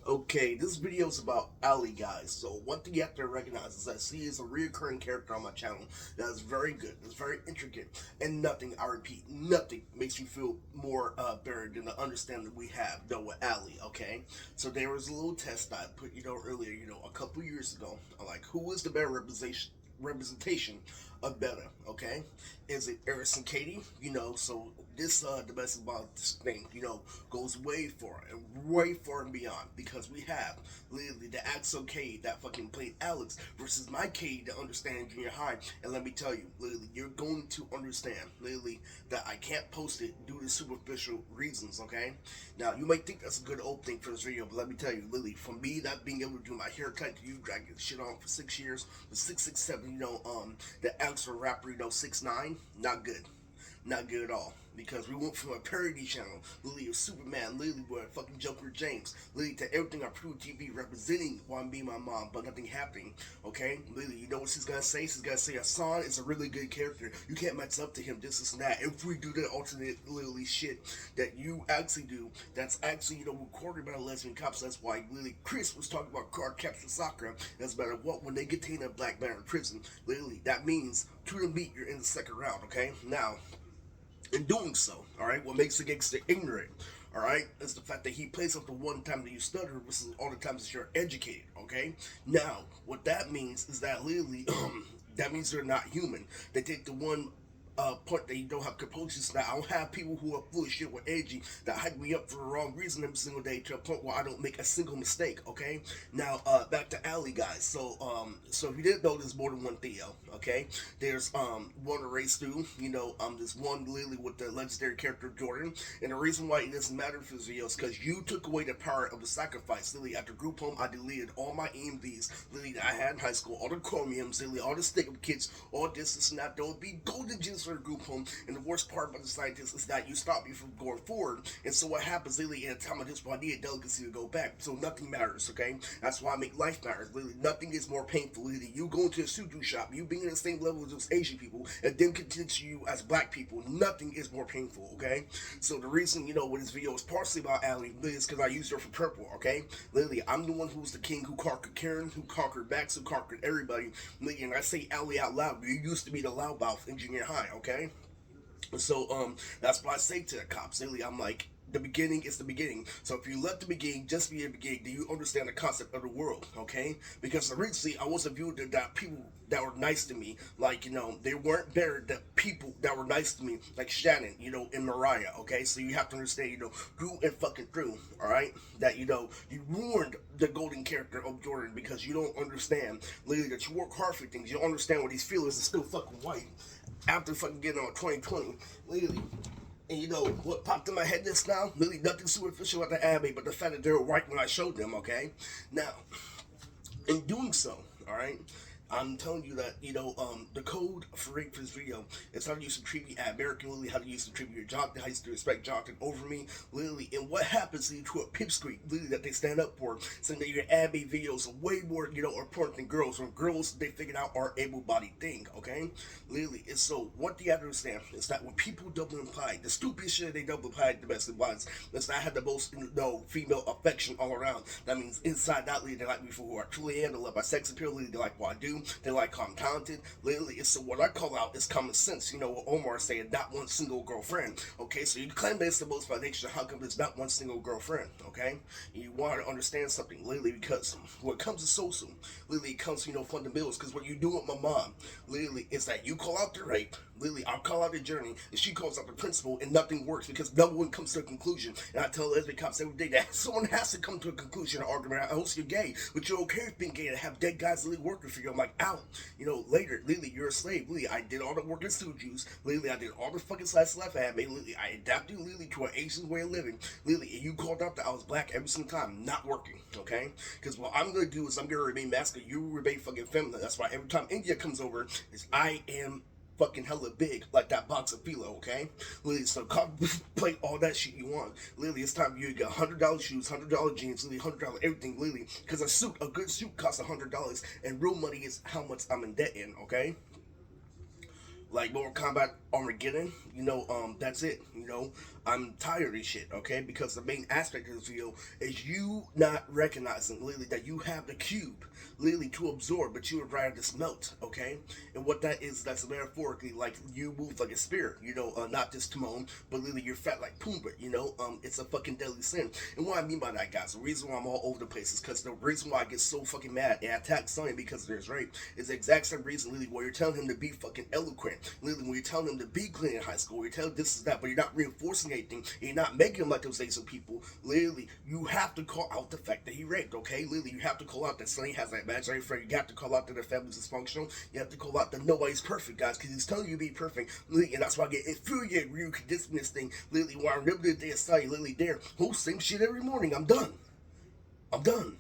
Okay, this video is about Ali, guys. So one thing you have to recognize is that she is a reoccurring character on my channel that is very good, that's very intricate, and nothing, I repeat, nothing makes you feel more better than the understanding we have, though, with Ali, okay? So there was a little test I put, earlier, a couple years ago. I'm like, who is the better representation of Bella, okay? Is it Eris and Katie? So this the best about this thing, goes way far and way far and beyond because we have literally the Axel K that fucking played Alex versus my K that understand junior high. And let me tell you, literally, you're going to understand literally that I can't post it due to superficial reasons, okay? Now you might think that's a good opening for this video, but let me tell you, literally, for me not being able to do my haircut, you dragging shit on for 6 years, the 667, the Axel rapper, 6'9", not good. Not good at all. Because we went from a parody channel, literally of Superman, literally with fucking Joker James, literally to everything on Prue TV representing Wanna Be My Mom, but nothing happening. Okay? Literally, you know what she's gonna say? She's gonna say Hassan is a really good character. You can't match up to him, this and that. If we do that alternate literally shit that you actually do, that's actually, recorded by the lesbian cops. That's why literally Chris was talking about card capture soccer. That's better what when they detain a black man in prison. Literally, that means to the meet you're in the second round, okay? Now in doing so, all right, what makes the gangster ignorant, all right, is the fact that he plays up the one time that you stutter versus all the times that you're educated, okay? Now, what that means is that literally, that means they're not human. They take the one point that you don't have composure. Now, I don't have people who are full of shit with edgy that hype me up for the wrong reason every single day to a point where I don't make a single mistake. Okay. Now, back to Ali, guys. So if you didn't know, there's more than one Theo. Okay. There's one to race through. This one literally with the legendary character Jordan, and the reason why it doesn't matter for this video is because you took away the power of the sacrifice. Literally, after group home, I deleted all my EMVs. Literally, that I had in high school, all the chromiums, literally all the stick up kids, all this and that. There would be golden gems for the group home, and the worst part about the scientists is that you stop me from going forward. And so what happens literally in a time of this, I need a delicacy to go back. So nothing matters, okay? That's why I make life matters. Literally, nothing is more painful. Literally, you going to a suju shop, you being in the same level as those Asian people, and them continue you as black people. Nothing is more painful, okay? So the reason, what this video is partially about Ali is because I used her for purple, okay? Literally, I'm the one who was the king who conquered Karen, who conquered Max, who conquered everybody. Literally, and I say Ali out loud, you used to be the loudmouth in junior high, okay? So that's what I say to the cops. Literally, I'm like, the beginning is the beginning. So if you let the beginning just be the beginning, do you understand the concept of the world, okay? Because originally I was a view that people that were nice to me, like, they weren't better than people that were nice to me, like Shannon, and Mariah, okay? So you have to understand, through and fucking through, alright? That, you ruined the golden character of Jordan because you don't understand, literally, that you work hard for things. You don't understand what these feelings are still fucking white after fucking getting on 2020, literally. And what popped in my head just now? Really nothing superficial about the anime, but the fact that they were right when I showed them, okay? Now, in doing so, alright, I'm telling you that, the code for this video is how to use to treat me American, literally how to use to treat me your Jonathan, how you to respect Jonathan over me, literally, and what happens to a pipsqueak, literally, that they stand up for, saying that your anime videos are way more, important than girls, when girls, they figured out are able-bodied thing, okay? Literally, and so, what do you have to understand is that when people double imply, the stupidest shit they double imply domestic violence, is that I had the most, female affection all around. That means inside that, literally, they like me for who I truly am, they love my sex appeal, literally, they like what I do, they like how I'm talented. Literally, so what I call out is common sense. What Omar saying, not one single girlfriend. Okay, so you claim that it's the most foundation. How come there's not one single girlfriend? Okay, you want to understand something, literally, because when it comes to social, literally, it comes to fundamentals. Because what you do with my mom, literally, is that you call out the rape. Literally, I'll call out the journey, and she calls out the principle, and nothing works because no one comes to a conclusion. And I tell lesbian cops every day that someone has to come to a conclusion or argument. I host you're gay, but you're okay with being gay and have dead guys literally working for you. I'm like, out. Later, literally, you're a slave. Literally, I did all the work in studios. Literally, I did all the fucking slice left I made. Literally, I adapted literally to an Asian way of living. Literally, and you called out that I was black every single time. Not working, okay? Because what I'm gonna do is I'm gonna remain masculine. You remain fucking feminine. That's why every time India comes over, is I am fucking hella big, like that box of phyllo, okay? Literally, so play all that shit you want. Literally, it's time you get $100 shoes, $100 jeans, literally $100 everything, literally. Because a good suit costs $100, and real money is how much I'm in debt in, okay? Like Mortal Kombat Armageddon, that's it, I'm tired of this shit, okay? Because the main aspect of this video is you not recognizing, literally, that you have the cube, literally, to absorb, but you would rather just melt, okay? And what that is, that's metaphorically like you move like a spear, not just Timon, but literally you're fat like Pumbaa, it's a fucking deadly sin. And what I mean by that, guys, the reason why I'm all over the place is because the reason why I get so fucking mad and attack Sonny because there's rape is the exact same reason, literally, where you're telling him to be fucking eloquent, literally, when you're telling him to be clean in high school, you're telling this is that, but you're not reinforcing anything, and you're not making him like those Asian people. Literally, you have to call out the fact that he raped, okay? Literally, you have to call out that Sonny has that imaginary friend. You have to call out that their family's dysfunctional. You have to call out that nobody's perfect, guys, because he's telling you to be perfect. Literally, and that's why I get infuriated when you condition this thing. Literally, when I remember the day of Sonny, literally, there, whole same shit every morning. I'm done. I'm done.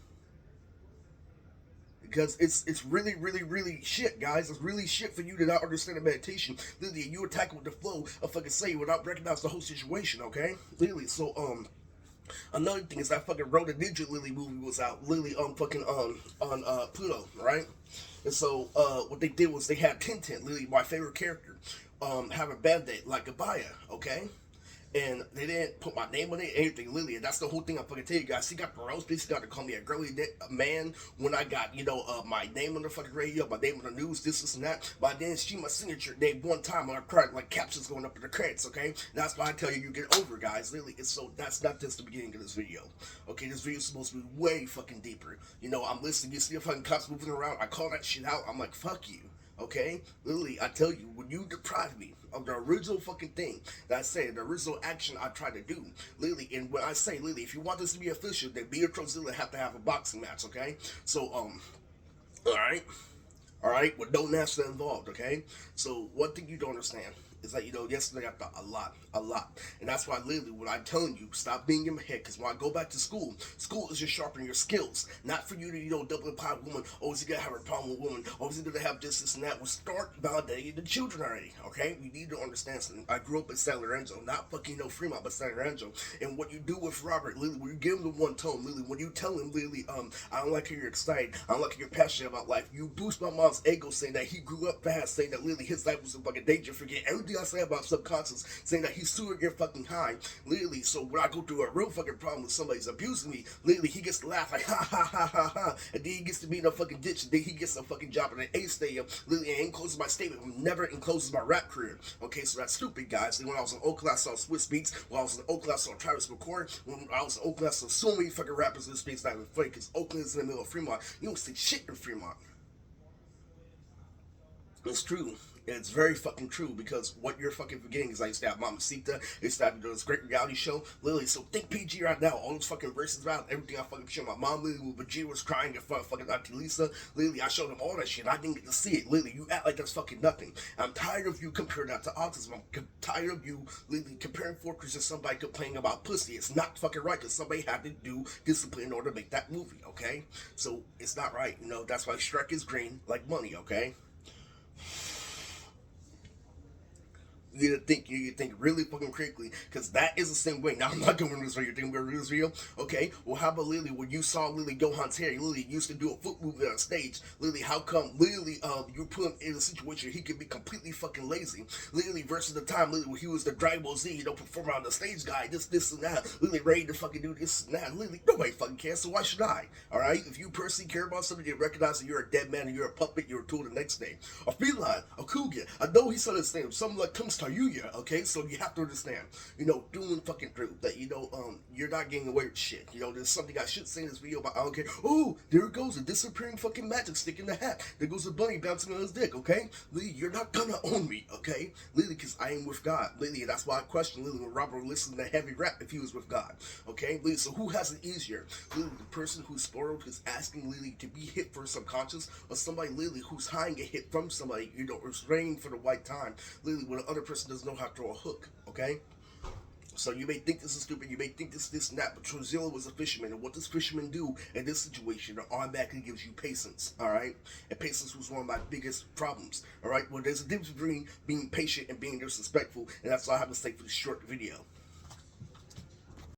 Because it's really, really, really shit, guys. It's really shit for you to not understand the meditation. Literally, you attack with the flow of fucking say without recognizing the whole situation, okay? Literally, so, another thing is that fucking Road to Ninja Lily movie was out, literally, fucking, on Pluto, right? And so, what they did was they had Tintin, literally my favorite character, have a band-aid, like Abaya, okay? And they didn't put my name on it, anything, literally. And that's the whole thing I'm fucking tell you guys. She got Barrows, basically got to call me a girly man when I got, my name on the fucking radio, my name on the news, this and that. But I didn't see my signature name one time when I cried, like captions going up in the credits, okay? And that's why I tell you, you get over, guys, literally. And so that's not just the beginning of this video, okay? This video is supposed to be way fucking deeper. I'm listening, you see a fucking cops moving around, I call that shit out, I'm like, fuck you. Okay? Literally, I tell you, when you deprive me of the original fucking thing that I said, the original action I try to do, literally, and when I say, literally, if you want this to be official, then me and Trozilla have to have a boxing match, okay? So, alright, with no national involved, okay? So, one thing you don't understand is that, yesterday I thought a lot. And that's why, literally, when I'm telling you, stop being in my head, because when I go back to school is just sharpening your skills. Not for you to, double apply with woman, oh, is he going to have a problem with woman, oh, is he going to have this, and that. We'll start validating the children already, okay? You need to understand something. I grew up in San Lorenzo, not fucking, Fremont, but San Lorenzo. And what you do with Robert, literally, when you give him the one tone, literally, when you tell him, literally, I don't like how you're excited, I don't like how you're passionate about life, you boost my mom's ego, saying that he grew up fast, saying that, literally, his life was in fucking danger, forget everything I say about subconscious, saying that he's super get fucking high, literally. So when I go through a real fucking problem with somebody's abusing me, literally, he gets to laugh like ha ha ha ha ha, and then he gets to be in a fucking ditch, and then he gets a fucking job in an A stadium, literally, and encloses my statement, never encloses my rap career. Okay, so that's stupid, guys. And when I was in Oakland, I saw Swiss Beats. When I was in Oakland, I saw Travis McCoy. When I was in Oakland, I saw so many fucking rappers in the space, not even funny, because Oakland is in the middle of Fremont. You don't see shit in Fremont. It's true. It's very fucking true, because what you're fucking forgetting is I used to have Mamacita, I used to have this great reality show, literally, so think PG right now, all those fucking verses around, everything I fucking showed my mom, literally, when Vegeta was crying in front of fucking Auntie Lisa, literally, I showed them all that shit, I didn't get to see it, literally, you act like that's fucking nothing. I'm tired of you comparing that to autism, I'm tired of you, literally, comparing Fortress to somebody complaining about pussy. It's not fucking right, because somebody had to do discipline in order to make that movie, okay? So, it's not right, that's why Shrek is green, like money, okay? You think really fucking critically, because that is the same way. Now, I'm not going to this video. You think we're going to this video? Okay, well, how about Lily, when you saw Lily Gohan's hair, Lily used to do a foot movement on stage. Lily, how come Lily, you put him in a situation he could be completely fucking lazy? Lily versus the time, Lily, when he was the Dragon Ball Z, performer on the stage guy, this and that. Lily ready to fucking do this and that. Lily, nobody fucking cares, so why should I? Alright? If you personally care about something, you recognize that you're a dead man and you're a puppet, you're a tool the next day. A feline, a cougar. I know he said his name, something like comes Yuya, okay? So you have to understand, doing fucking through that, you're not getting away with shit. There's something I should say in this video, but I don't care. Oh, there goes a disappearing fucking magic stick in the hat. There goes a bunny bouncing on his dick, okay? Lily, you're not gonna own me, okay? Lily, because I am with God. Lily, that's why I question Lily when Robert listened to heavy rap if he was with God, okay? Lily, so who has it easier? Lily, the person who's spoiled, who's asking Lily to be hit for subconscious, or somebody, Lily, who's high and get hit from somebody, restraining for the right time. Lily, when the other person doesn't know how to throw a hook, okay? So you may think this is stupid, you may think this and that, but Trozilla was a fisherman, and what does fisherman do in this situation? It automatically gives you patience, alright? And patience was one of my biggest problems, alright? Well, there's a difference between being patient and being disrespectful, and that's all I have to say for this short video.